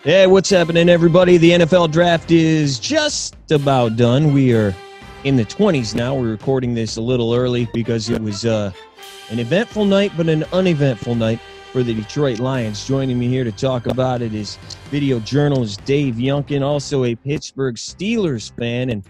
Hey, what's happening, everybody? The NFL draft is just about done. We are in the 20s now. We're recording this a little early because it was an eventful night, but an uneventful night for the Detroit Lions. Joining me here to talk about it is video journalist Dave Youngkin, also a Pittsburgh Steelers fan. And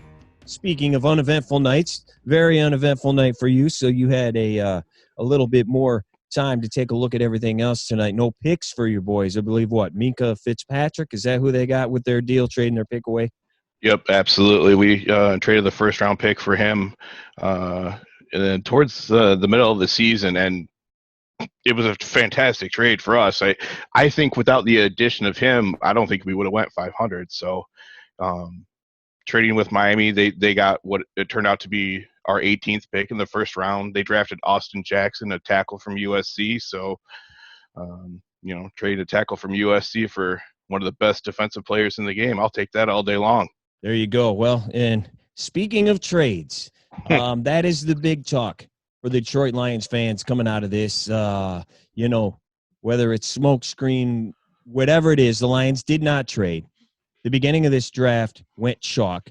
speaking of uneventful nights, very uneventful night for you, so you had a little bit more time to take a look at everything else tonight. No picks for your boys. I believe Minka Fitzpatrick, is that who they got with their deal, trading their pick away? Yep, absolutely. We traded the first round pick for him and then towards the middle of the season, and it was a fantastic trade for us. I think without the addition of him, I don't think we would have went 500. So trading with Miami, they got what it turned out to be our 18th pick in the first round. They drafted Austin Jackson, a tackle from USC. So, traded a tackle from USC for one of the best defensive players in the game. I'll take that all day long. There you go. Well, and speaking of trades, that is the big talk for the Detroit Lions fans coming out of this. Whether it's smokescreen, whatever it is, the Lions did not trade. The beginning of this draft went chalk.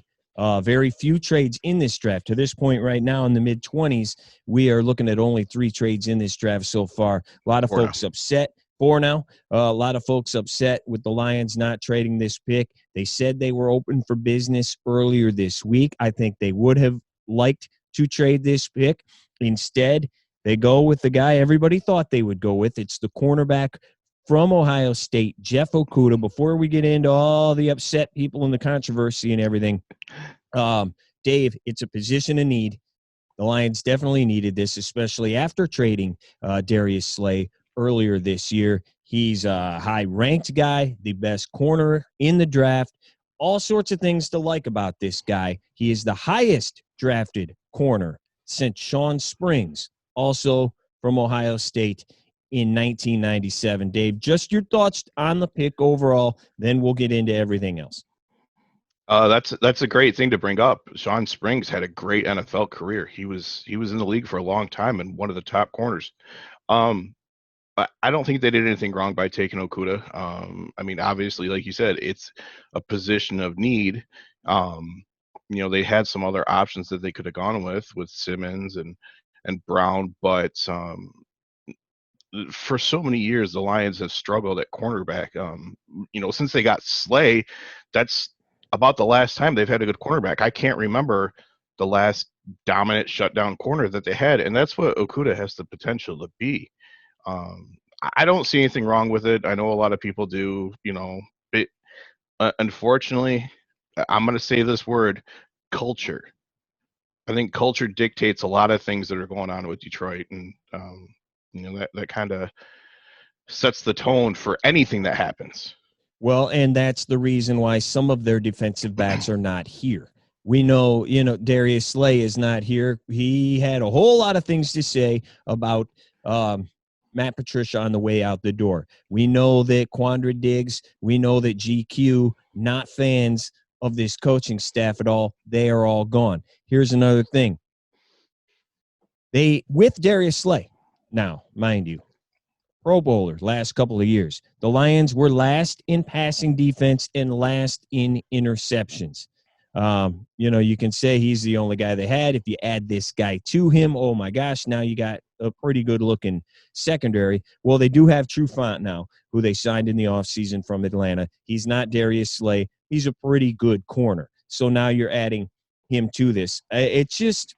Very few trades in this draft. To this point right now in the mid-20s, we are looking at only 3 trades in this draft so far. A lot of folks upset. 4 now. A lot of folks upset with the Lions not trading this pick. They said they were open for business earlier this week. I think they would have liked to trade this pick. Instead, they go with the guy everybody thought they would go with. It's the cornerback from Ohio State, Jeff Okudah. Before we get into all the upset people and the controversy and everything, Dave, it's a position of need. The Lions definitely needed this, especially after trading Darius Slay earlier this year. He's a high-ranked guy, the best corner in the draft. All sorts of things to like about this guy. He is the highest drafted corner since Shawn Springs, also from Ohio State in 1997. Dave, just your thoughts on the pick overall, then we'll get into everything else. That's a great thing to bring up. Shawn Springs had a great NFL career. He was in the league for a long time and one of the top corners. I don't think they did anything wrong by taking Okudah. Obviously, like you said, it's a position of need. They had some other options that they could have gone with Simmons and Brown, but for so many years, the Lions have struggled at cornerback. Since they got Slay, that's about the last time they've had a good cornerback. I can't remember the last dominant shutdown corner that they had, and that's what Okudah has the potential to be. I don't see anything wrong with it. I know a lot of people do, unfortunately, I'm going to say this word, culture. I think culture dictates a lot of things that are going on with Detroit, and that kind of sets the tone for anything that happens. Well, and that's the reason why some of their defensive backs are not here. We know, Darius Slay is not here. He had a whole lot of things to say about Matt Patricia on the way out the door. We know that Quandra Diggs, we know that GQ, not fans of this coaching staff at all. They are all gone. Here's another thing. With Darius Slay, now, mind you, Pro Bowler last couple of years. The Lions were last in passing defense and last in interceptions. You can say he's the only guy they had. If you add this guy to him, oh my gosh, now you got a pretty good-looking secondary. Well, they do have Trufant now, who they signed in the offseason from Atlanta. He's not Darius Slay. He's a pretty good corner. So now you're adding him to this. It's just,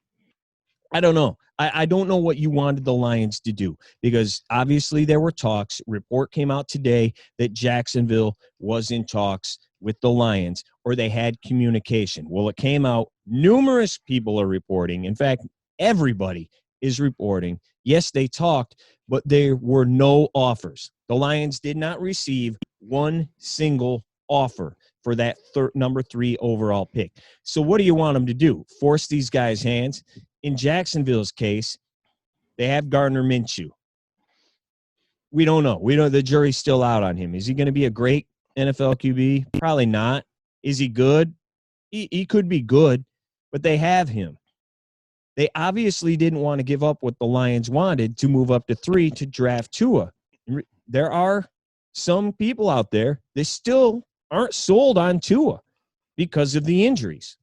I don't know. I don't know what you wanted the Lions to do, because obviously there were talks. Report came out today that Jacksonville was in talks with the Lions, or they had communication. Well, it came out. Numerous people are reporting. In fact, everybody is reporting. Yes, they talked, but there were no offers. The Lions did not receive one single offer for that number 3 overall pick. So what do you want them to do? Force these guys' hands? In Jacksonville's case, they have Gardner Minshew. We don't know. The jury's still out on him. Is he going to be a great NFL QB? Probably not. Is he good? He could be good, but they have him. They obviously didn't want to give up what the Lions wanted to move up to 3 to draft Tua. There are some people out there, they still aren't sold on Tua because of the injuries.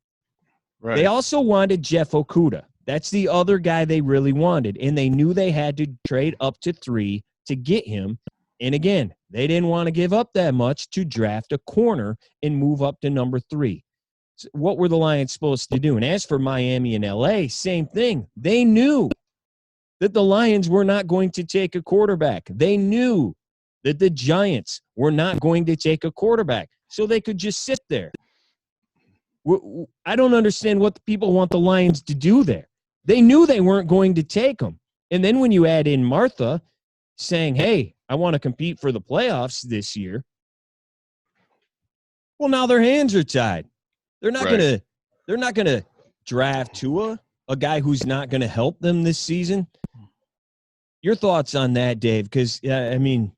Right. They also wanted Jeff Okudah. That's the other guy they really wanted, and they knew they had to trade up to 3 to get him. And again, they didn't want to give up that much to draft a corner and move up to number 3. So what were the Lions supposed to do? And as for Miami and LA, same thing. They knew that the Lions were not going to take a quarterback. They knew that the Giants were not going to take a quarterback, so they could just sit there. I don't understand what the people want the Lions to do there. They knew they weren't going to take him. And then when you add in Martha saying, hey, I want to compete for the playoffs this year, well, now their hands are tied. They're not going to draft Tua, a guy who's not going to help them this season. Your thoughts on that, Dave? Because, I mean,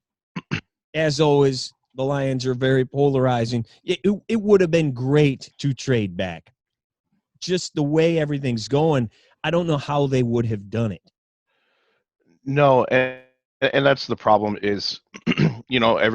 as always, the Lions are very polarizing. It would have been great to trade back. Just the way everything's going, I don't know how they would have done it. No, and that's the problem is,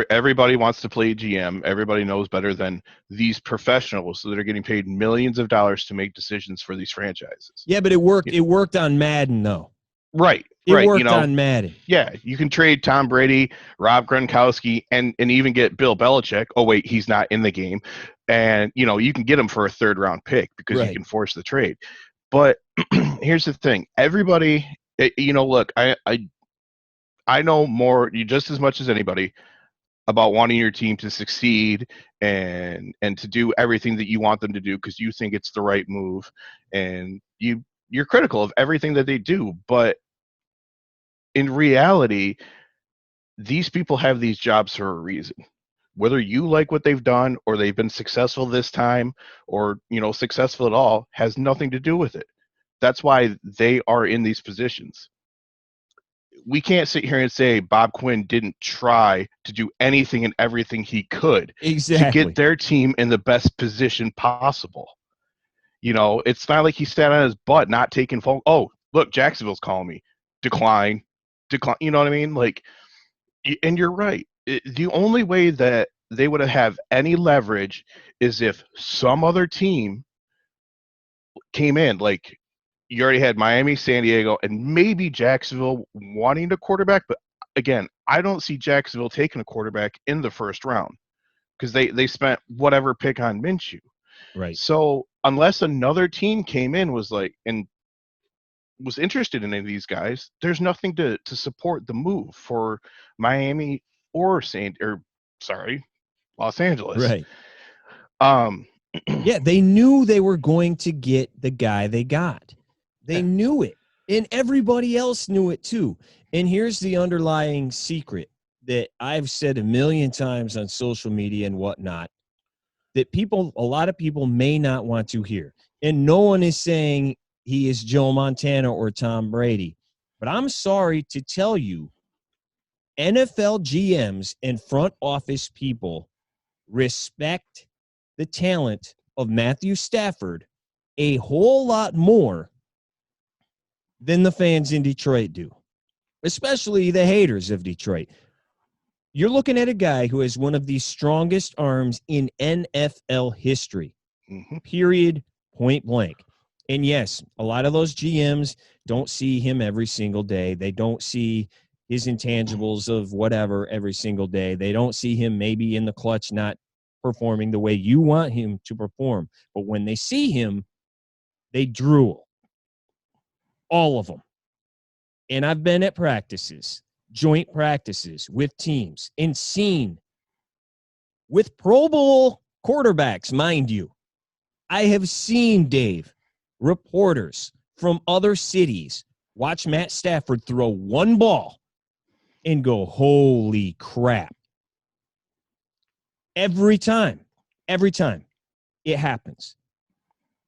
everybody wants to play GM. Everybody knows better than these professionals that are getting paid millions of dollars to make decisions for these franchises. Yeah, but it worked. It worked on Madden, though. Right. It worked on Madden. Yeah, you can trade Tom Brady, Rob Gronkowski, and even get Bill Belichick. Oh, wait, he's not in the game. And, you can get him for a third-round pick because you can force the trade. But here's the thing. Everybody, look, I know more, just as much as anybody, about wanting your team to succeed and to do everything that you want them to do because you think it's the right move. And you're critical of everything that they do. But in reality, these people have these jobs for a reason. Whether you like what they've done or they've been successful this time or, successful at all has nothing to do with it. That's why they are in these positions. We can't sit here and say Bob Quinn didn't try to do anything and everything he could to get their team in the best position possible. It's not like he sat on his butt not taking phone. Oh, look, Jacksonville's calling me. Decline. You know what I mean? Like, and you're right. The only way that they would have any leverage is if some other team came in. Like, you already had Miami, San Diego, and maybe Jacksonville wanting a quarterback. But again, I don't see Jacksonville taking a quarterback in the first round because they spent whatever pick on Minshew. Right. So unless another team came in was interested in any of these guys, there's nothing to support the move for Miami or Los Angeles. Right. Yeah, they knew they were going to get the guy they got. They knew it, and everybody else knew it too. And here's the underlying secret that I've said a million times on social media and whatnot that a lot of people may not want to hear. And no one is saying he is Joe Montana or Tom Brady. But I'm sorry to tell you, NFL GMs and front office people respect the talent of Matthew Stafford a whole lot more than the fans in Detroit do, especially the haters of Detroit. You're looking at a guy who has one of the strongest arms in NFL history, period, point blank. And yes, a lot of those GMs don't see him every single day. They don't see his intangibles of whatever every single day. They don't see him maybe in the clutch not performing the way you want him to perform. But when they see him, they drool. All of them. And I've been at practices, joint practices with teams, and seen with Pro Bowl quarterbacks, mind you. I have seen, Dave, reporters from other cities watch Matt Stafford throw one ball and go, holy crap. Every time it happens.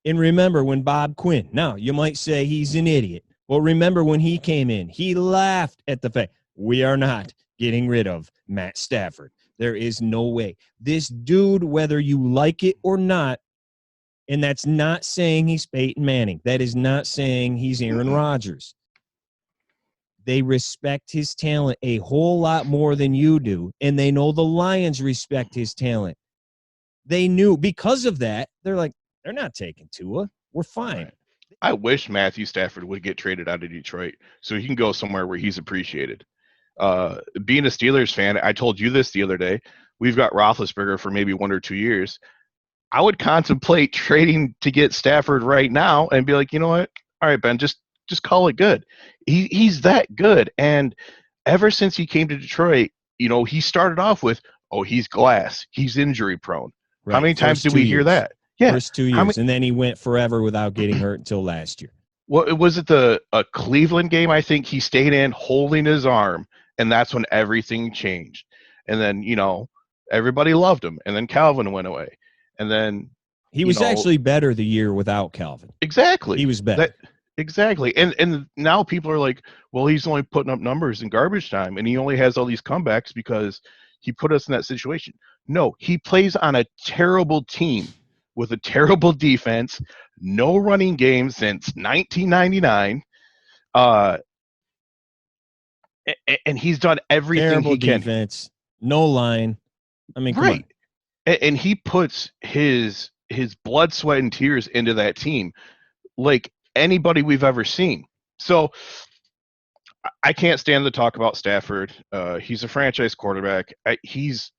And remember when Bob Quinn, now you might say he's an idiot. Well, remember when he came in, he laughed at the fact, we are not getting rid of Matt Stafford. There is no way. This dude, whether you like it or not, and that's not saying he's Peyton Manning. That is not saying he's Aaron Rodgers. They respect his talent a whole lot more than you do, and they know the Lions respect his talent. They knew because of that, they're like, they're not taking Tua. We're fine. Right. I wish Matthew Stafford would get traded out of Detroit so he can go somewhere where he's appreciated. Being a Steelers fan, I told you this the other day. We've got Roethlisberger for maybe 1 or 2 years. I would contemplate trading to get Stafford right now and be like, you know what? All right, Ben, just call it good. He's that good. And ever since he came to Detroit, he started off with, oh, he's glass. He's injury prone. Right. How many times did we hear that? Yeah. First 2 years. And then he went forever without getting hurt until last year. Well, was it a Cleveland game? I think he stayed in holding his arm, and that's when everything changed. And then, everybody loved him. And then Calvin went away. And then he was actually better the year without Calvin. Exactly. He was better. Exactly. And now people are like, well, he's only putting up numbers in garbage time, and he only has all these comebacks because he put us in that situation. No, he plays on a terrible team with a terrible defense, no running game since 1999. And he's done everything terrible he can. Defense, no line. I mean, right. And he puts his blood, sweat, and tears into that team like anybody we've ever seen. So I can't stand to talk about Stafford. He's a franchise quarterback. He's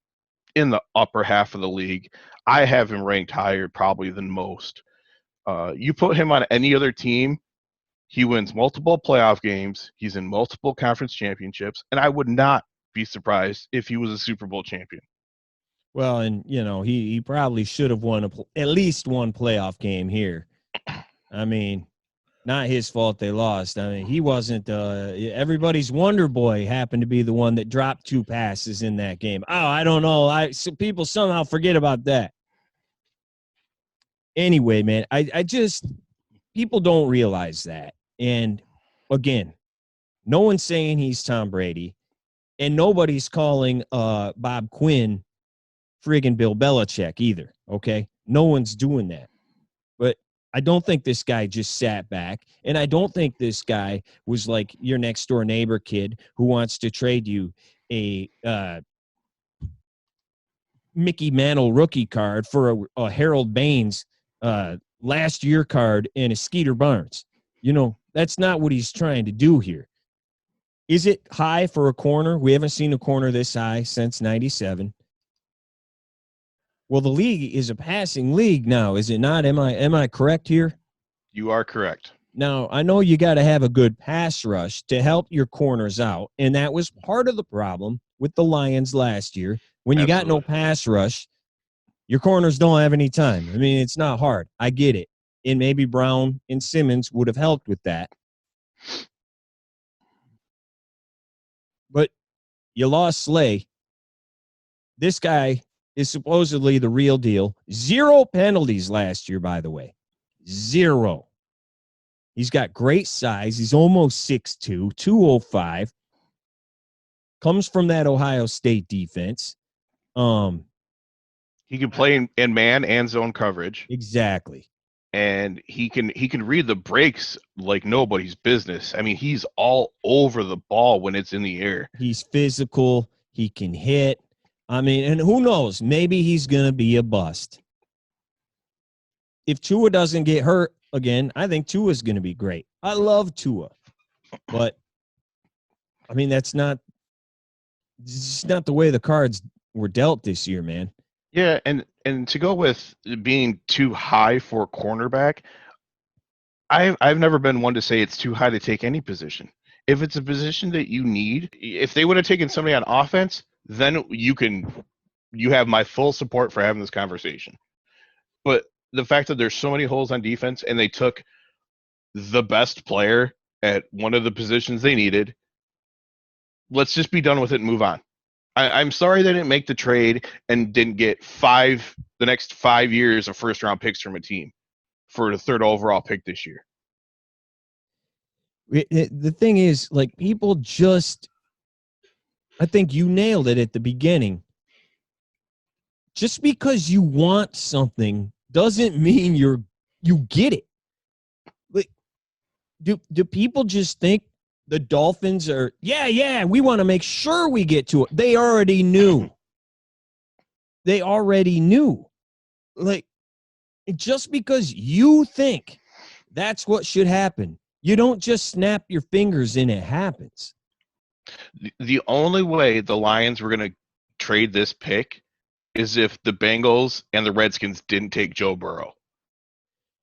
in the upper half of the league. I have him ranked higher probably than most. You put him on any other team, he wins multiple playoff games. He's in multiple conference championships. And I would not be surprised if he was a Super Bowl champion. Well, and, he probably should have won at least one playoff game here. I mean, not his fault they lost. I mean, he wasn't everybody's wonder boy happened to be the one that dropped 2 passes in that game. Oh, I don't know. People somehow forget about that. Anyway, man, I just people don't realize that. And again, no one's saying he's Tom Brady, and nobody's calling Bob Quinn friggin' Bill Belichick either. Okay, no one's doing that. But I don't think this guy just sat back, and I don't think this guy was like your next door neighbor kid who wants to trade you a Mickey Mantle rookie card for a Harold Baines last year card and a Skeeter Barnes. That's not what he's trying to do here. Is it high for a corner? We haven't seen a corner this high since 97. Well, the league is a passing league now, is it not? Am I correct here? You are correct. Now, I know you got to have a good pass rush to help your corners out, and that was part of the problem with the Lions last year. When you got no pass rush, your corners don't have any time. I mean, it's not hard. I get it. And maybe Brown and Simmons would have helped with that. But you lost Slay. This guy is supposedly the real deal. 0 penalties last year, by the way. 0. He's got great size. He's almost 6'2", 205. Comes from that Ohio State defense. He can play in man and zone coverage. Exactly. And he can read the breaks like nobody's business. I mean, he's all over the ball when it's in the air. He's physical. He can hit. I mean, and who knows? Maybe he's going to be a bust. If Tua doesn't get hurt again, I think Tua's going to be great. I love Tua. But, I mean, it's not the way the cards were dealt this year, man. Yeah, and to go with being too high for cornerback, I've never been one to say it's too high to take any position. If it's a position that you need, if they would have taken somebody on offense, then you have my full support for having this conversation. But the fact that there's so many holes on defense and they took the best player at one of the positions they needed, let's just be done with it and move on. I'm sorry they didn't make the trade and didn't get the next 5 years of first-round picks from a team for the 3rd overall pick this year. The thing is, like, people just – I think you nailed it at the beginning. Just because you want something doesn't mean you get it. Like, do people just think the Dolphins are, we want to make sure we get to it. They already knew. Like, just because you think that's what should happen, you don't just snap your fingers and it happens. The only way the Lions were going to trade this pick is if the Bengals and the Redskins didn't take Joe Burrow.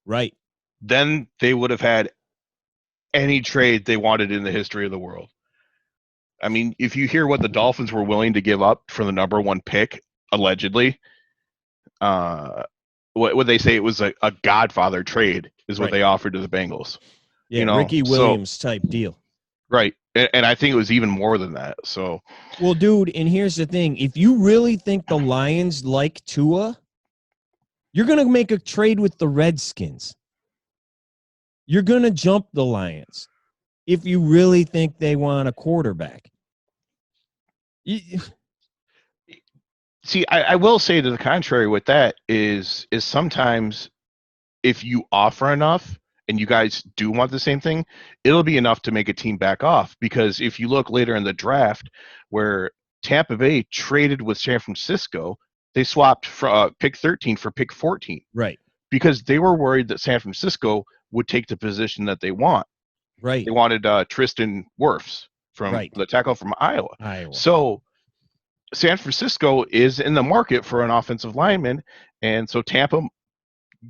Right. Then they would have had any trade they wanted in the history of the world. I mean, if you hear what the Dolphins were willing to give up for the number 1 pick, allegedly, what they say, it was a Godfather trade is what they offered to the Bengals. Yeah, Ricky Williams type deal. Right. And I think it was even more than that. So, well, dude, and here's the thing. If you really think the Lions like Tua, you're going to make a trade with the Redskins. You're going to jump the Lions if you really think they want a quarterback. See, I will say to the contrary with that is sometimes if you offer enough and you guys do want the same thing, it'll be enough to make a team back off. Because if you look later in the draft where Tampa Bay traded with San Francisco, they swapped for, pick 13 for pick 14. Right. Because they were worried that San Francisco would take the position that they want. Right. They wanted Tristan Wirfs from the tackle from Iowa. So San Francisco is in the market for an offensive lineman, and so Tampa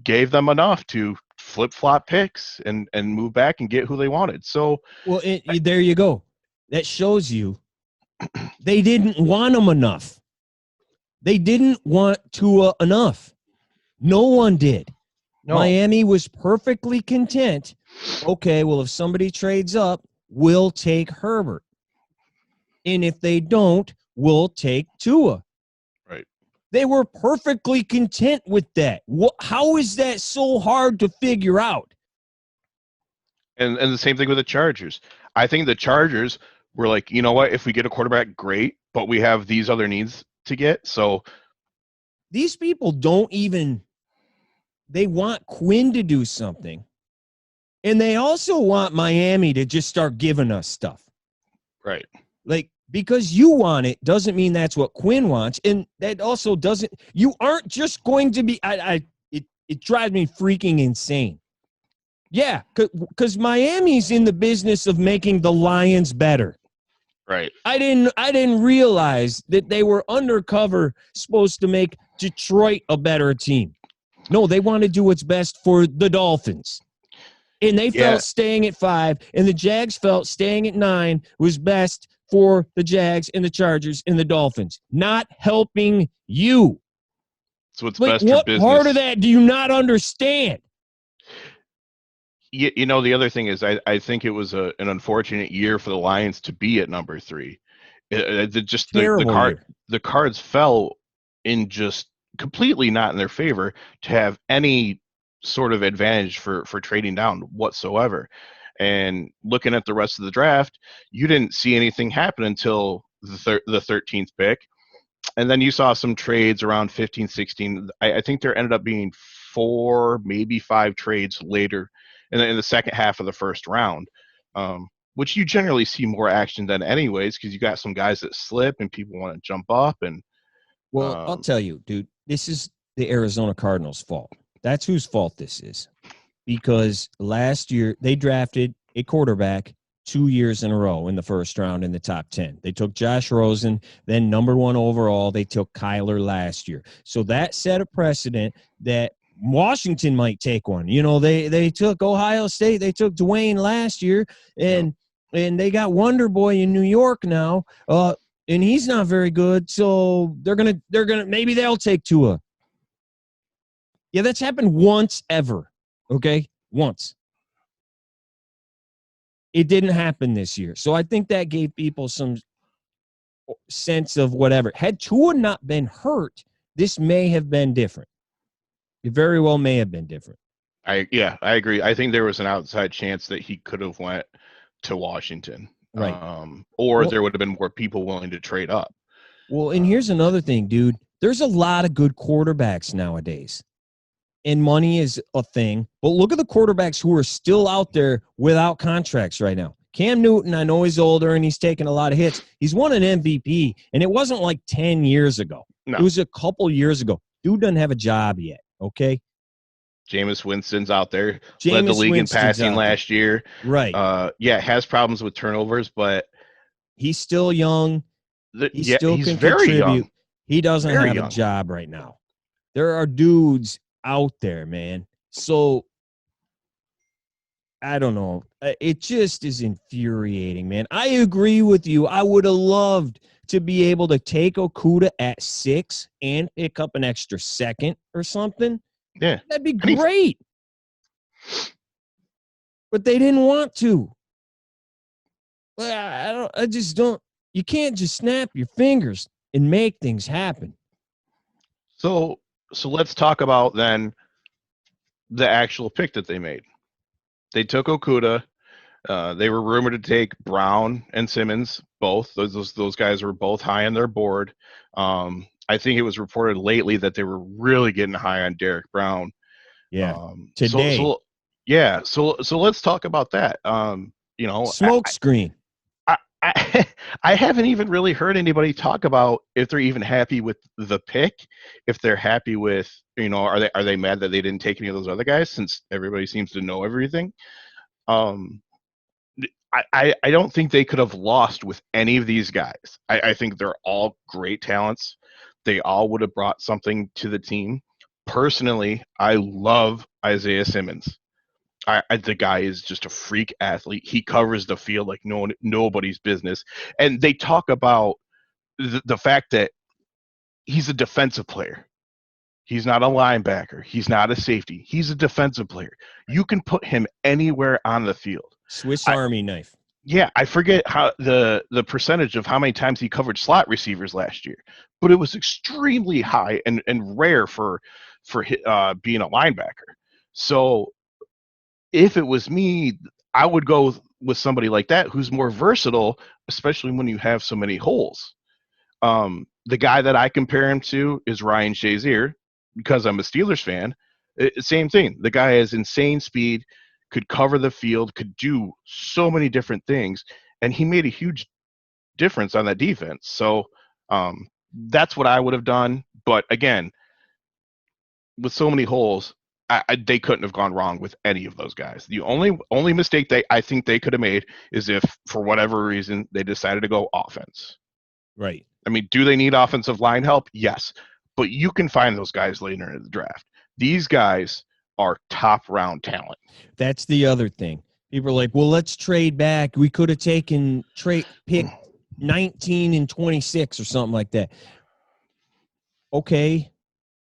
gave them enough to flip-flop picks and move back and get who they wanted. So, well, there you go. That shows you they didn't want him enough. They didn't want Tua enough. No one did. No. Miami was perfectly content. Okay, well, if somebody trades up, we'll take Herbert. And if they don't, we'll take Tua. Right. They were perfectly content with that. How is that so hard to figure out? And the same thing with the Chargers. I think the Chargers were like, you know what? If we get a quarterback, great, but we have these other needs to get. So these people don't even – they want Quinn to do something, and they also want Miami to just start giving us stuff. Right. Like, because you want it doesn't mean that's what Quinn wants, and that also doesn't – you aren't just going to be – it drives me freaking insane. Yeah, because Miami's in the business of making the Lions better. Right. I didn't realize that they were undercover supposed to make Detroit a better team. No, they want to do what's best for the Dolphins. And they felt staying at 5, and the Jags felt staying at 9 was best for the Jags and the Chargers and the Dolphins. Not helping you. So what's best for business. What part of that do you not understand? You know, the other thing is I think it was an unfortunate year for the Lions to be at number 3. The cards fell in just completely not in their favor to have any sort of advantage for trading down whatsoever. And looking at the rest of the draft, you didn't see anything happen until the 13th pick. And then you saw some trades around 15, 16. I think there ended up being 4, maybe 5 trades later in the second half of the first round, which you generally see more action than anyways because you got some guys that slip and people want to jump up. And well, I'll tell you, dude, this is the Arizona Cardinals' fault. That's whose fault this is. Because last year they drafted a quarterback 2 years in a row in the first round in the top 10. They took Josh Rosen, then number 1 overall. They took Kyler last year. So that set a precedent that Washington might take one. You know, they took Ohio State. They took Dwayne last year, and they got Wonder Boy in New York now, and he's not very good. So they're gonna maybe they'll take Tua. Yeah, that's happened once ever. Okay, once. It didn't happen this year. So I think that gave people some sense of whatever. Had Tua not been hurt, this may have been different. It very well may have been different. I agree. I think there was an outside chance that he could have went to Washington. Right. There would have been more people willing to trade up. Well, and here's another thing, dude. There's a lot of good quarterbacks nowadays. And money is a thing. But look at the quarterbacks who are still out there without contracts right now. Cam Newton, I know he's older and he's taking a lot of hits. He's won an MVP, and it wasn't like 10 years ago. No. It was a couple years ago. Dude doesn't have a job yet, okay? Jameis Winston's out there. Led the league in passing last year. Right. Has problems with turnovers, but he's still young. He still he's can very contribute. young. He doesn't Very have young. a job right now. There are dudes out there, man. So I don't know. It just is infuriating, man. I agree with you. I would have loved to be able to take Okudah at 6 and pick up an extra second or something. Yeah. That'd be great. But they didn't want to. I just don't. You can't just snap your fingers and make things happen. So let's talk about then the actual pick that they made. They took Okudah. They were rumored to take Brown and Simmons, both. Those guys were both high on their board. I think it was reported lately that they were really getting high on Derrick Brown. Yeah. Today. So let's talk about that. Smoke screen. I haven't even really heard anybody talk about if they're even happy with the pick, if they're happy with, are they mad that they didn't take any of those other guys since everybody seems to know everything. I don't think they could have lost with any of these guys. I think they're all great talents. They all would have brought something to the team. Personally, I love Isaiah Simmons. The guy is just a freak athlete. He covers the field like nobody's business. And they talk about the fact that he's a defensive player. He's not a linebacker. He's not a safety. He's a defensive player. You can put him anywhere on the field. Swiss Army knife. Yeah, I forget how the percentage of how many times he covered slot receivers last year, but it was extremely high and rare for being a linebacker. So if it was me, I would go with somebody like that who's more versatile, especially when you have so many holes. The guy that I compare him to is Ryan Shazier because I'm a Steelers fan. Same thing. The guy has insane speed, could cover the field, could do so many different things, and he made a huge difference on that defense. So that's what I would have done. But again, with so many holes, they couldn't have gone wrong with any of those guys. The only mistake I think they could have made is if, for whatever reason, they decided to go offense. Right. I mean, do they need offensive line help? Yes. But you can find those guys later in the draft. These guys are top-round talent. That's the other thing. People are like, well, let's trade back. We could have taken pick 19 and 26 or something like that. Okay.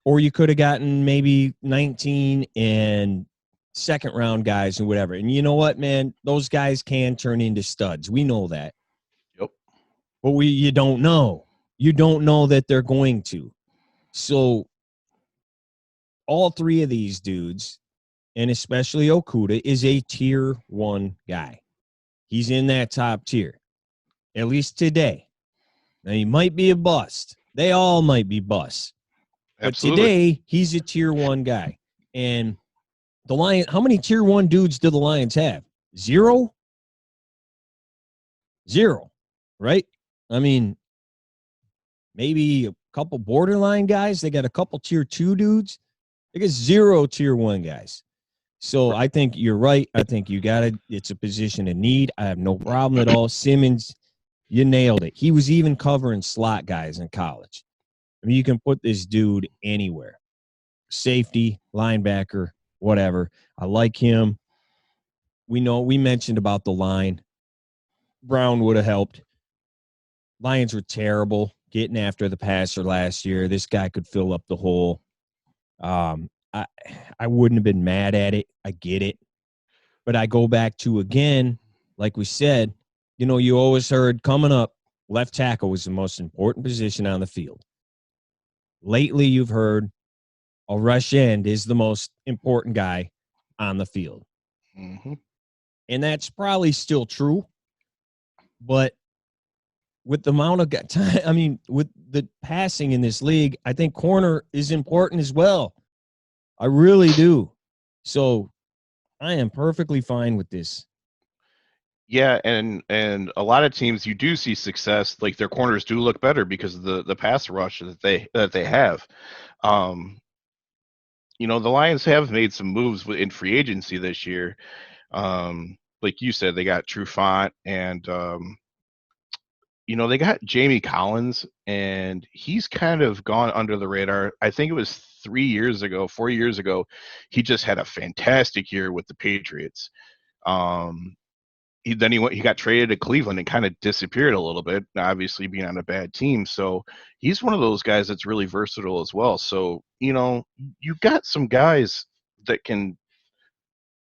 Or you could have gotten maybe 19 and second-round guys and whatever. And you know what, man? Those guys can turn into studs. We know that. Yep. But you don't know. You don't know that they're going to. So all three of these dudes, and especially Okudah, is a tier 1 guy. He's in that top tier, at least today. Now, he might be a bust. They all might be busts. But Absolutely. today, he's a tier 1 guy. And the Lions, how many tier 1 dudes do the Lions have? Zero, right? I mean, maybe a couple borderline guys. They got a couple tier 2 dudes. They got 0 tier 1 guys. So I think you're right. I think you got it. It's a position of need. I have no problem at all. Simmons, you nailed it. He was even covering slot guys in college. I mean, you can put this dude anywhere. Safety, linebacker, whatever. I like him. We mentioned about the line. Brown would have helped. Lions were terrible getting after the passer last year. This guy could fill up the hole. I wouldn't have been mad at it. I get it. But I go back to, again, like we said, you always heard coming up, left tackle was the most important position on the field. Lately, you've heard a rush end is the most important guy on the field. Mm-hmm. And that's probably still true. But with the amount of time, I mean, with the passing in this league, I think corner is important as well. I really do. So I am perfectly fine with this. Yeah, and a lot of teams you do see success, like their corners do look better because of the pass rush that they have. Um, the Lions have made some moves in free agency this year. Like you said, they got Trufant and they got Jamie Collins, and he's kind of gone under the radar. I think it was 3 years ago, 4 years ago, he just had a fantastic year with the Patriots. Um, he got traded to Cleveland and kind of disappeared a little bit, obviously being on a bad team. So he's one of those guys that's really versatile as well. So you got some guys that can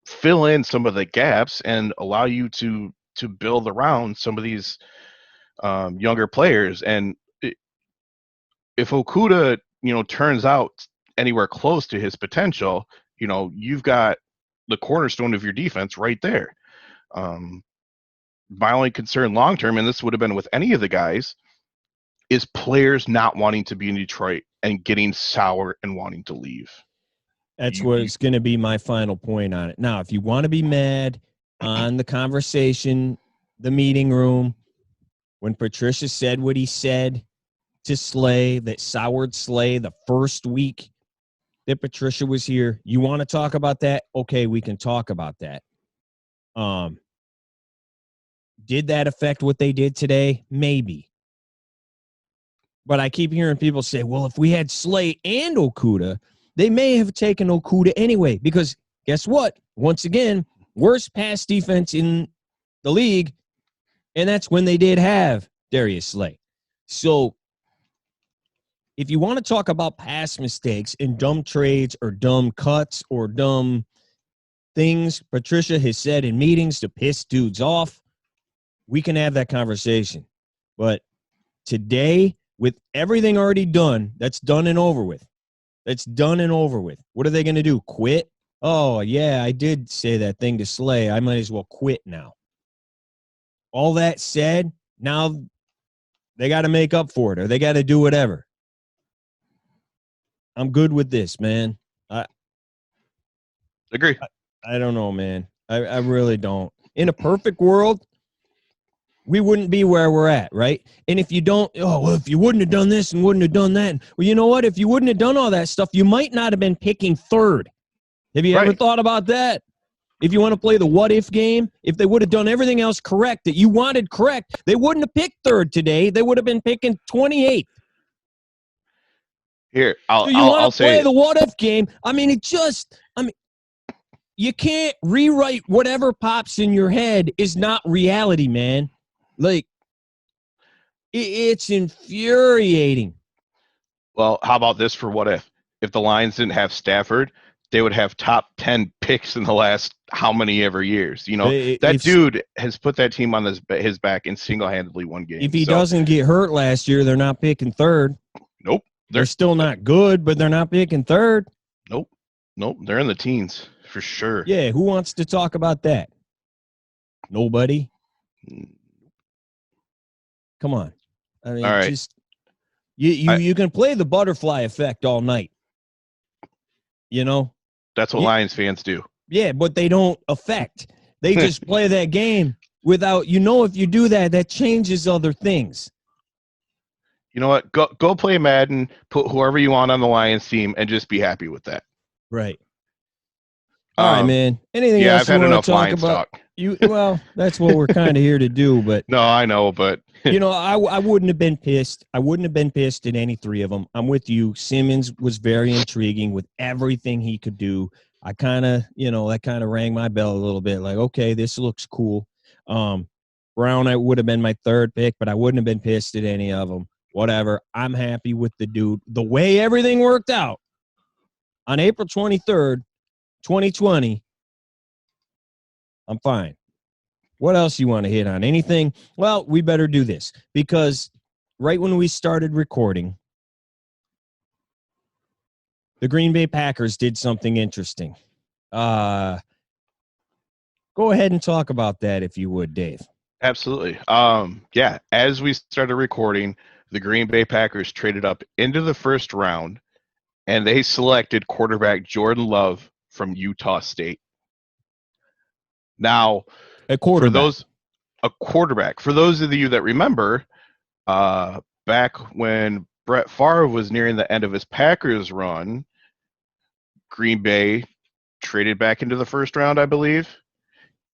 fill in some of the gaps and allow you to build around some of these younger players. And if Okudah, turns out anywhere close to his potential, you've got the cornerstone of your defense right there. My only concern long term, and this would have been with any of the guys, is players not wanting to be in Detroit and getting sour and wanting to leave. That's what's going to be my final point on it. Now, if you want to be mad on the conversation, the meeting room, when Patricia said what he said to Slay, that soured Slay the first week that Patricia was here, you want to talk about that? Okay, we can talk about that. Did that affect what they did today? Maybe. But I keep hearing people say, well, if we had Slay and Okudah, they may have taken Okudah anyway, because guess what? Once again, worst pass defense in the league, and that's when they did have Darius Slay. So if you want to talk about past mistakes and dumb trades or dumb cuts or dumb things Patricia has said in meetings to piss dudes off, we can have that conversation. But today, with everything already done, that's done and over with. That's done and over with. What are they going to do? Quit? Oh, yeah, I did say that thing to Slay. I might as well quit now. All that said, now they got to make up for it or they got to do whatever. I'm good with this, man. Agree. I don't know, man. I really don't. In a perfect world, we wouldn't be where we're at, right? And if you don't, if you wouldn't have done this and wouldn't have done that, well, you know what? If you wouldn't have done all that stuff, you might not have been picking third. Have you ever thought about that? If you want to play the what-if game, if they would have done everything else correct that you wanted correct, they wouldn't have picked third today. They would have been picking 28th. Here, I'll play the what-if game. You can't rewrite whatever pops in your head is not reality, man. Like, it's infuriating. Well, how about this for what if? If the Lions didn't have Stafford, they would have top 10 picks in the last how many ever years. That dude has put that team on his back and single-handedly won games. If he doesn't get hurt last year, they're not picking third. Nope. They're still not good, but they're not picking third. Nope. They're in the teens for sure. Yeah, who wants to talk about that? Nobody. Come on. I mean, all right. Just you can play the butterfly effect all night. That's what Lions fans do. Yeah, but they don't affect. They just play that game without, if you do that, that changes other things. You know what? Go play Madden, put whoever you want on the Lions team, and just be happy with that. Right. All right, man. Anything else I've had enough talk Lions about? Talk. Well, that's what we're kind of here to do. But no, I know, but I wouldn't have been pissed. I wouldn't have been pissed at any three of them. I'm with you. Simmons was very intriguing with everything he could do. I kind of, that kind of rang my bell a little bit. Like, okay, this looks cool. Brown, I would have been my third pick, but I wouldn't have been pissed at any of them. Whatever. I'm happy with the dude. The way everything worked out on April 23rd, 2020, I'm fine. What else you want to hit on? Anything? Well, we better do this because right when we started recording, the Green Bay Packers did something interesting. Go ahead and talk about that if you would, Dave. Absolutely. As we started recording, the Green Bay Packers traded up into the first round, and they selected quarterback Jordan Love from Utah State. Now, a quarterback. a quarterback. For those of you that remember, back when Brett Favre was nearing the end of his Packers run, Green Bay traded back into the first round, I believe,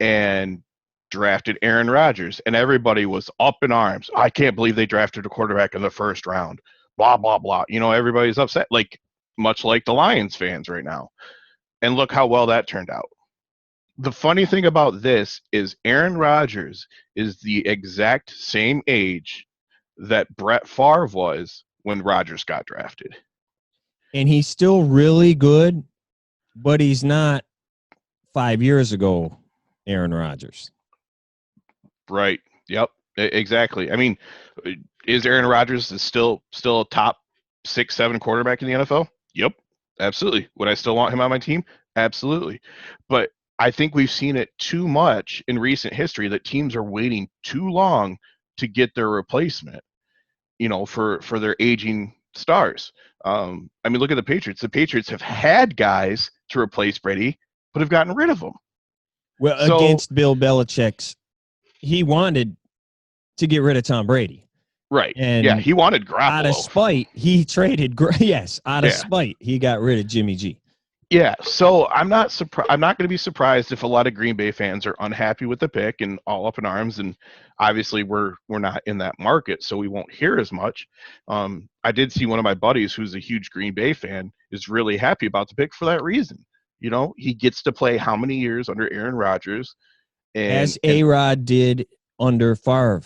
and drafted Aaron Rodgers. And everybody was up in arms. I can't believe they drafted a quarterback in the first round. Blah, blah, blah. Everybody's upset, much like the Lions fans right now. And look how well that turned out. The funny thing about this is Aaron Rodgers is the exact same age that Brett Favre was when Rodgers got drafted. And he's still really good, but he's not 5 years ago Aaron Rodgers. Right. Yep. Exactly. I mean, is Aaron Rodgers still a top 6-7 quarterback in the NFL? Yep. Absolutely. Would I still want him on my team? Absolutely. But I think we've seen it too much in recent history that teams are waiting too long to get their replacement, for their aging stars. I mean, look at the Patriots. The Patriots have had guys to replace Brady, but have gotten rid of them. Well, against Bill Belichick's, he wanted to get rid of Tom Brady. Right. And yeah, he wanted Garoppolo. Out of spite, he traded. Out of spite, he got rid of Jimmy G. Yeah, so I'm not going to be surprised if a lot of Green Bay fans are unhappy with the pick and all up in arms. And obviously, we're not in that market, so we won't hear as much. I did see one of my buddies who's a huge Green Bay fan is really happy about the pick for that reason. He gets to play how many years under Aaron Rodgers, as A-Rod did under Favre.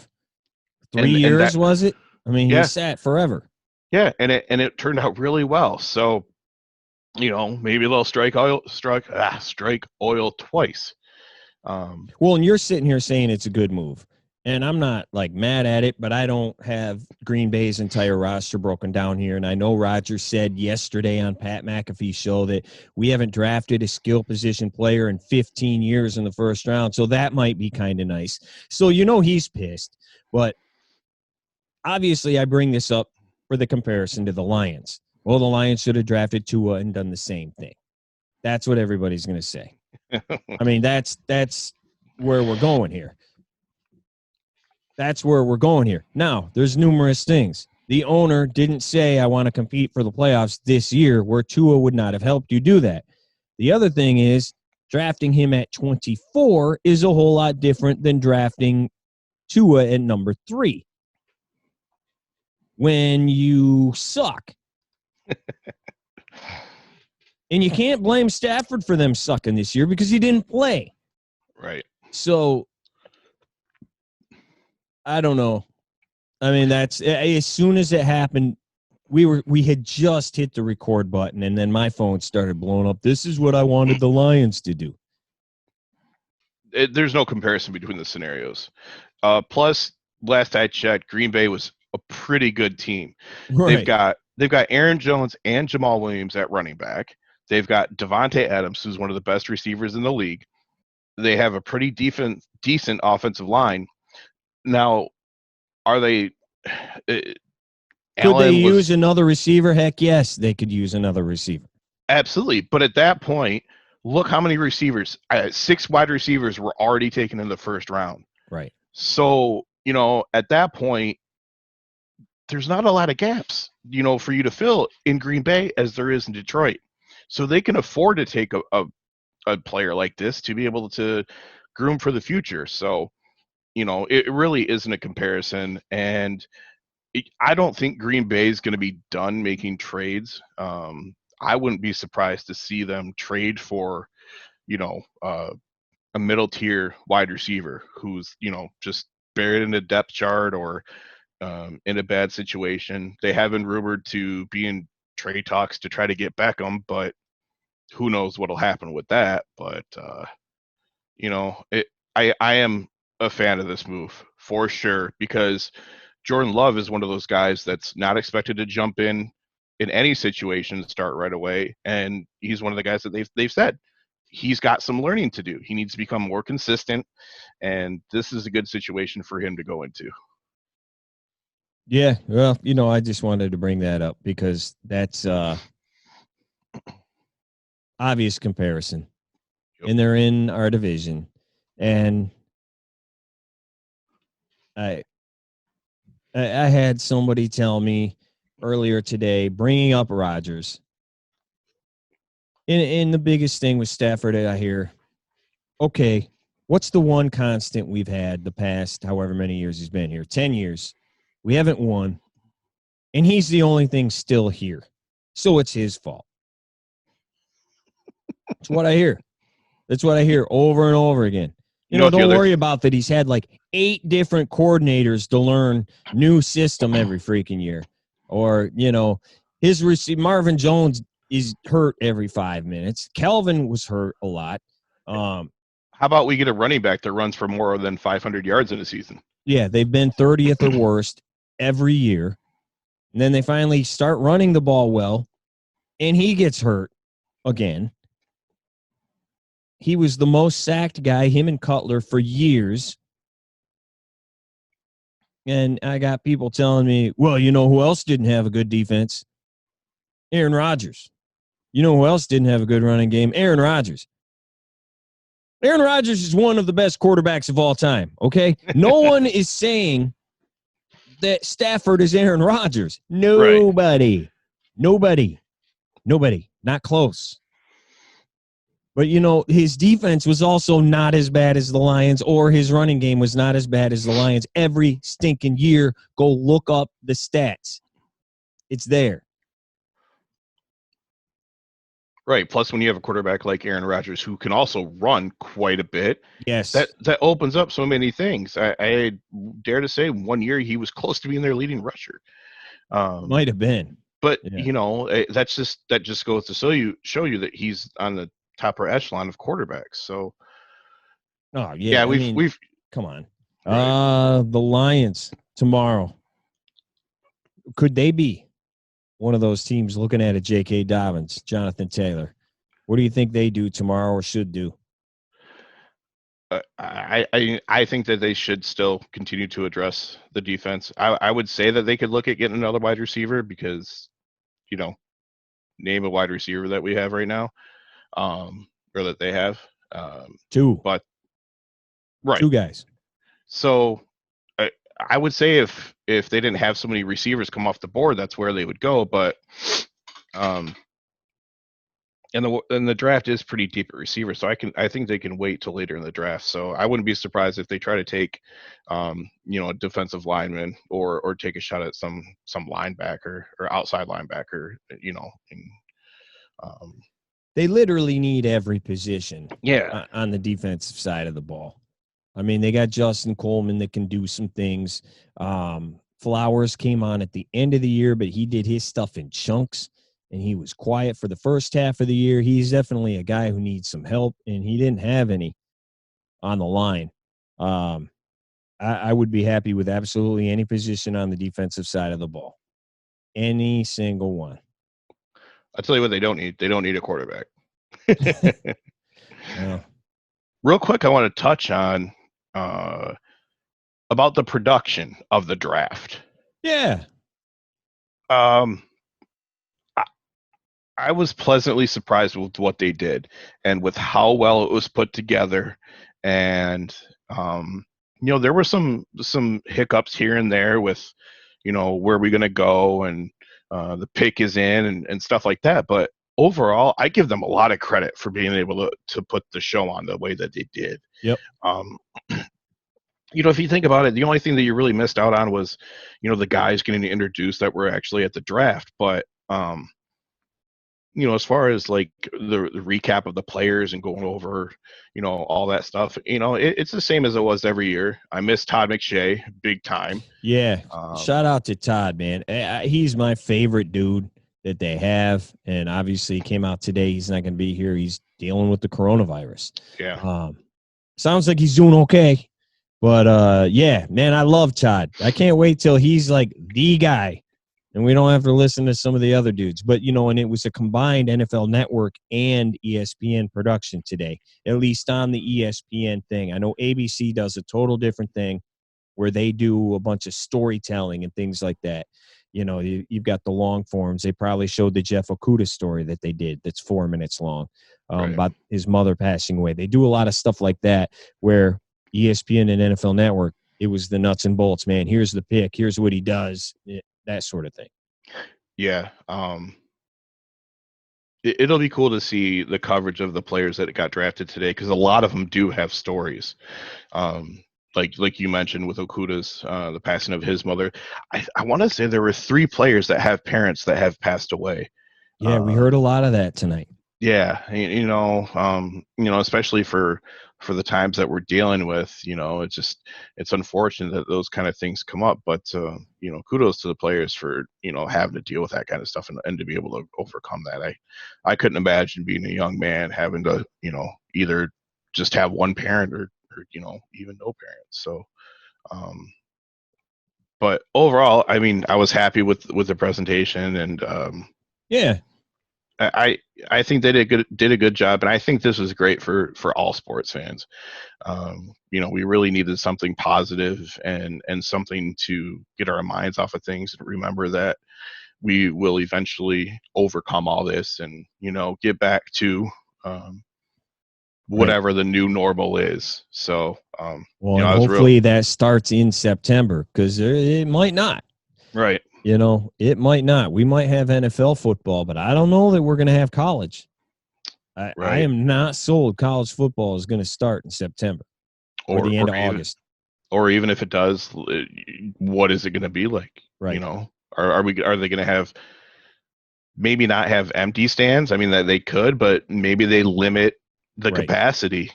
3 years, was it? I mean, he sat forever. Yeah, and it turned out really well. So, maybe they'll strike oil twice. Well, and you're sitting here saying it's a good move, and I'm not mad at it, but I don't have Green Bay's entire roster broken down here. And I know Roger said yesterday on Pat McAfee's show that we haven't drafted a skill position player in 15 years in the first round, so that might be kind of nice. So he's pissed, but obviously I bring this up for the comparison to the Lions. Well, the Lions should have drafted Tua and done the same thing. That's what everybody's going to say. I mean, that's where we're going here. That's where we're going here. Now, there's numerous things. The owner didn't say, I want to compete for the playoffs this year, where Tua would not have helped you do that. The other thing is drafting him at 24 is a whole lot different than drafting Tua at number 3. When you suck. And you can't blame Stafford for them sucking this year because he didn't play. Right. So, I don't know. I mean, that's as soon as it happened, we had just hit the record button, and then my phone started blowing up. This is what I wanted the Lions to do. There's no comparison between the scenarios. Plus, last I checked, Green Bay was a pretty good team. Right. They've got Aaron Jones and Jamal Williams at running back. They've got Devontae Adams, who's one of the best receivers in the league. They have a pretty decent offensive line. Now, are they? Could they use another receiver? Heck yes, they could use another receiver. Absolutely. But at that point, look how many receivers, 6 wide receivers were already taken in the first round. Right. So, at that point, there's not a lot of gaps, for you to fill in Green Bay as there is in Detroit. So they can afford to take a player like this to be able to groom for the future. So, it really isn't a comparison. And I don't think Green Bay is going to be done making trades. I wouldn't be surprised to see them trade for, a middle tier wide receiver who's, just buried in a depth chart or in a bad situation. They have been rumored to be in trade talks to try to get Beckham, but who knows what'll happen with that. But, I am a fan of this move for sure, because Jordan Love is one of those guys that's not expected to jump in any situation, start right away. And he's one of the guys that they've said he's got some learning to do. He needs to become more consistent. And this is a good situation for him to go into. Yeah. Well, I just wanted to bring that up because that's obvious comparison. Yep. And they're in our division. And I had somebody tell me earlier today, bringing up Rodgers. And the biggest thing with Stafford, I hear, okay, what's the one constant we've had the past however many years he's been here? 10 years. We haven't won. And he's the only thing still here. So it's his fault. That's what I hear. That's what I hear over and over again. You know, don't worry about that. He's had like 8 different coordinators to learn new system every freaking year. Or, you know, Marvin Jones is hurt every 5 minutes. Kelvin was hurt a lot. How about we get a running back that runs for more than 500 yards in a season? Yeah, they've been 30th or worst every year. And then they finally start running the ball well, and he gets hurt again. He was the most sacked guy, him and Cutler, for years. And I got people telling me, well, you know who else didn't have a good defense? Aaron Rodgers. You know who else didn't have a good running game? Aaron Rodgers. Aaron Rodgers is one of the best quarterbacks of all time, okay? No one is saying that Stafford is Aaron Rodgers. Nobody. Right. Nobody. Not close. But, you know, his defense was also not as bad as the Lions, or his running game was not as bad as the Lions every stinking year. Go look up the stats. It's there. Right. Plus, when you have a quarterback like Aaron Rodgers who can also run quite a bit, yes, that opens up so many things. I dare to say 1 year he was close to being their leading rusher. Might have been. But, you know, that just goes to show you that he's on the top echelon of quarterbacks. So, we've come on. Right. The Lions tomorrow. Could they be one of those teams looking at a J.K. Dobbins, Jonathan Taylor? What do you think they do tomorrow or should do? I think that they should still continue to address the defense. I would say that they could look at getting another wide receiver because, you know, name a wide receiver that we have right now, or that they have. 2. But right, 2 guys. So I would say if they didn't have so many receivers come off the board, that's where they would go. But and the draft is pretty deep at receiver, so I think they can wait till later in the draft. So I wouldn't be surprised if they try to take you know, a defensive lineman or take a shot at some linebacker or outside linebacker, you know. And, they literally need every position on the defensive side of the ball. I mean, they got Justin Coleman that can do some things. Flowers came on at the end of the year, but he did his stuff in chunks, and he was quiet for the first half of the year. He's definitely a guy who needs some help, and he didn't have any on the line. I would be happy with absolutely any position on the defensive side of the ball. Any single one. I'll tell you what they don't need. They don't need a quarterback. Yeah. Real quick, I want to touch on about the production of the draft. Yeah. I was pleasantly surprised with what they did and with how well it was put together. And, you know, there were some hiccups here and there with, you know, where are we going to go, and the pick is in and stuff like that. But overall, I give them a lot of credit for being able to put the show on the way that they did. Yep. You know, if you think about it, the only thing that you really missed out on was, you know, the guys getting introduced that were actually at the draft. But, you know, as far as like the recap of the players and going over, you know, all that stuff, you know, it's the same as it was every year. I miss Todd McShay big time. Yeah. Shout out to Todd, man. He's my favorite dude that they have. And obviously he came out today. He's not going to be here. He's dealing with the coronavirus. Yeah. Sounds like he's doing okay. But, yeah, man, I love Todd. I can't wait till he's like the guy and we don't have to listen to some of the other dudes. But, you know, and it was a combined NFL Network and ESPN production today, at least on the ESPN thing. I know ABC does a total different thing where they do a bunch of storytelling and things like that. You know, you've got the long forms. They probably showed the Jeff Okudah story that they did that's 4 minutes long about his mother passing away. They do a lot of stuff like that where ESPN and NFL Network It was the nuts and bolts, man. Here's the pick. Here's what he does. That sort of thing. Yeah. It'll be cool to see the coverage of the players that got drafted today, because a lot of them do have stories. Like you mentioned with Okudah's, the passing of his mother. I want to say there were 3 players that have parents that have passed away. Yeah, we heard a lot of that tonight. Yeah, especially for the times that we're dealing with, it's unfortunate that those kind of things come up. But kudos to the players for having to deal with that kind of stuff and to be able to overcome that. I couldn't imagine being a young man having to either just have one parent or even no parents. So, but overall, I mean, I was happy with the presentation, and yeah. I think they did a good job, and I think this was great for all sports fans. We really needed something positive and something to get our minds off of things and remember that we will eventually overcome all this and get back to whatever the new normal is. So, hopefully that starts in September, because it might not. Right. It might not. We might have NFL football, but I don't know that we're going to have college. I am not sold college football is going to start in September or the end of August. Or even if it does, what is it going to be like? Right. Are they going to have, maybe not have empty stands? I mean, that they could, but maybe they limit the capacity,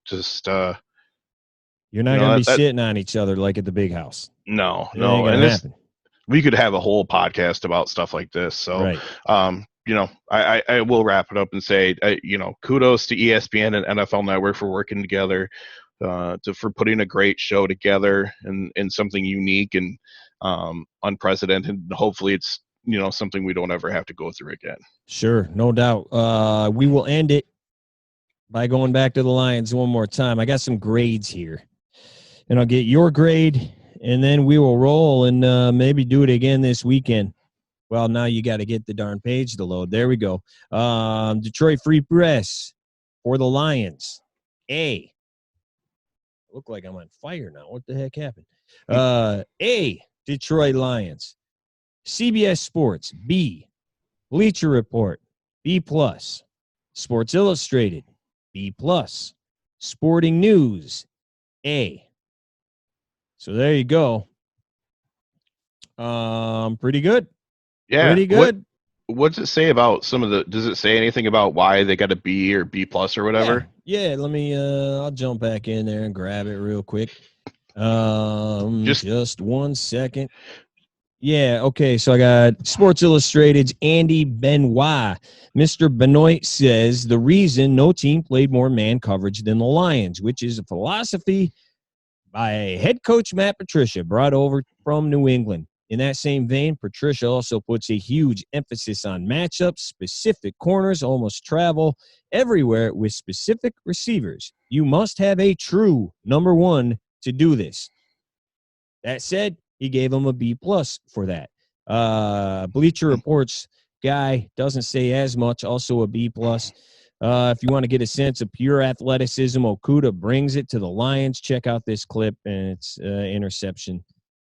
just you're not going to be sitting on each other like at the big house. No. And happen. We could have a whole podcast about stuff like this. So, I will wrap it up and say, kudos to ESPN and NFL Network for working together, for putting a great show together and something unique and unprecedented. And hopefully it's, something we don't ever have to go through again. Sure. No doubt. We will end it by going back to the Lions one more time. I got some grades here, and I'll get your grade, and then we will roll and maybe do it again this weekend. Well, now you got to get the darn page to load. There we go. Detroit Free Press for the Lions. A. Look like I'm on fire now. What the heck happened? A. Detroit Lions. CBS Sports. B. Bleacher Report. B+. Sports Illustrated. B+. Sporting News. A. So there you go. Pretty good. Yeah. Pretty good. What's it say about some of the? Does it say anything about why they got a B or B+ or whatever? Yeah. Let me. I'll jump back in there and grab it real quick. Just 1 second. Yeah. Okay. So I got Sports Illustrated's Andy Benoit. Mr. Benoit says the reason no team played more man coverage than the Lions, which is a philosophy by head coach Matt Patricia, brought over from New England. In that same vein, Patricia also puts a huge emphasis on matchups, specific corners, almost travel everywhere with specific receivers. You must have a true number one to do this. That said, he gave him a B+ for that. Bleacher Report's guy doesn't say as much, also a B+. If you want to get a sense of pure athleticism, Okudah brings it to the Lions. Check out this clip, and it's interception.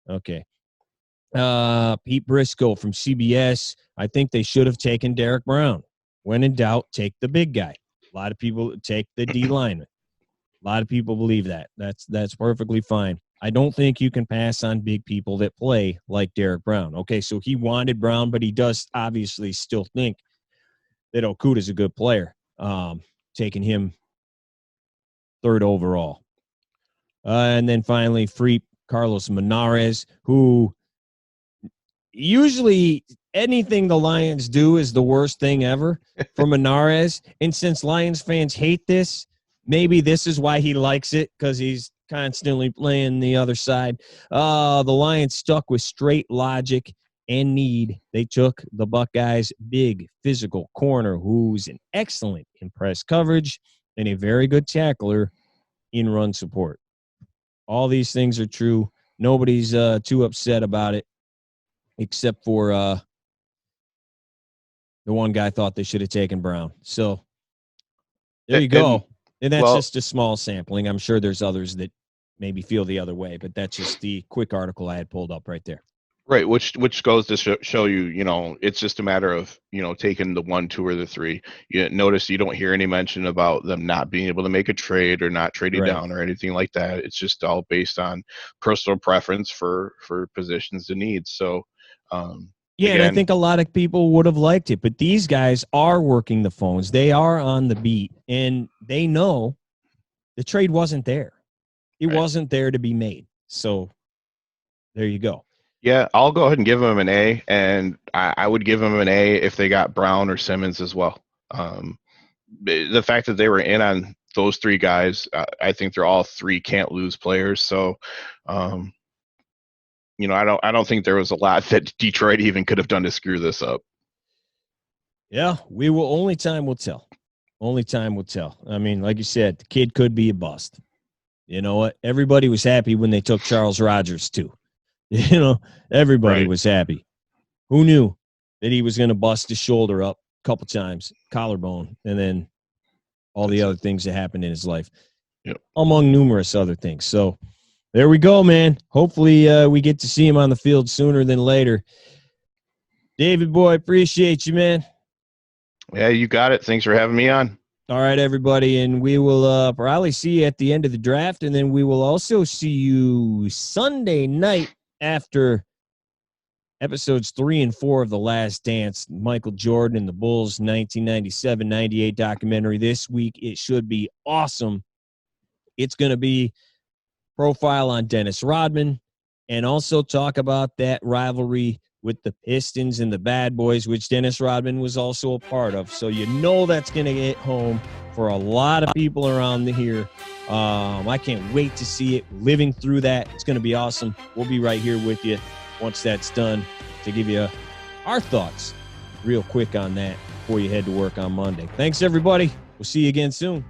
Okay. Pete Briscoe from CBS. I think they should have taken Derrick Brown. When in doubt, take the big guy. A lot of people take the D lineman. A lot of people believe that. That's perfectly fine. I don't think you can pass on big people that play like Derrick Brown. Okay, so he wanted Brown, but he does obviously still think that Okudah is a good player. Taking him 3rd overall. And then finally, free Carlos Monarez, who usually anything the Lions do is the worst thing ever for Monarez. And since Lions fans hate this, maybe this is why he likes it, because he's constantly playing the other side. The Lions stuck with straight logic and need. They took the Buckeyes' big physical corner, who's an excellent in press coverage and a very good tackler in run support. All these things are true. Nobody's too upset about it, except for the one guy thought they should have taken Brown. So there you go. And that's just a small sampling. I'm sure there's others that maybe feel the other way. But that's just the quick article I had pulled up right there. Right, which goes to show you, it's just a matter of, taking the 1, 2, or the 3. You notice you don't hear any mention about them not being able to make a trade or not trading Right. down or anything like that. It's just all based on personal preference for positions and needs. So, yeah, again, and I think a lot of people would have liked it, but these guys are working the phones. They are on the beat, and they know the trade wasn't there. It right. wasn't there to be made. So there you go. Yeah, I'll go ahead and give them an A, and I would give them an A if they got Brown or Simmons as well. The fact that they were in on those 3 guys, I think they're all 3 can't lose players. So, I don't think there was a lot that Detroit even could have done to screw this up. Yeah, only time will tell. Only time will tell. I mean, like you said, the kid could be a bust. You know what? Everybody was happy when they took Charles Rogers too. Everybody was happy. Who knew that he was going to bust his shoulder up a couple times, collarbone, and then all the other things that happened in his life, among numerous other things. So there we go, man. Hopefully we get to see him on the field sooner than later. David, boy, appreciate you, man. Yeah, you got it. Thanks for having me on. All right, everybody, and we will probably see you at the end of the draft, and then we will also see you Sunday night after episodes 3 and 4 of The Last Dance, Michael Jordan and the Bulls 1997-98 documentary. This week, it should be awesome. It's going to be profile on Dennis Rodman and also talk about that rivalry with the Pistons and the Bad Boys, which Dennis Rodman was also a part of. So that's going to hit home for a lot of people around here. I can't wait to see it, living through that. It's going to be awesome. We'll be right here with you once that's done to give you our thoughts real quick on that before you head to work on Monday. Thanks, everybody. We'll see you again soon.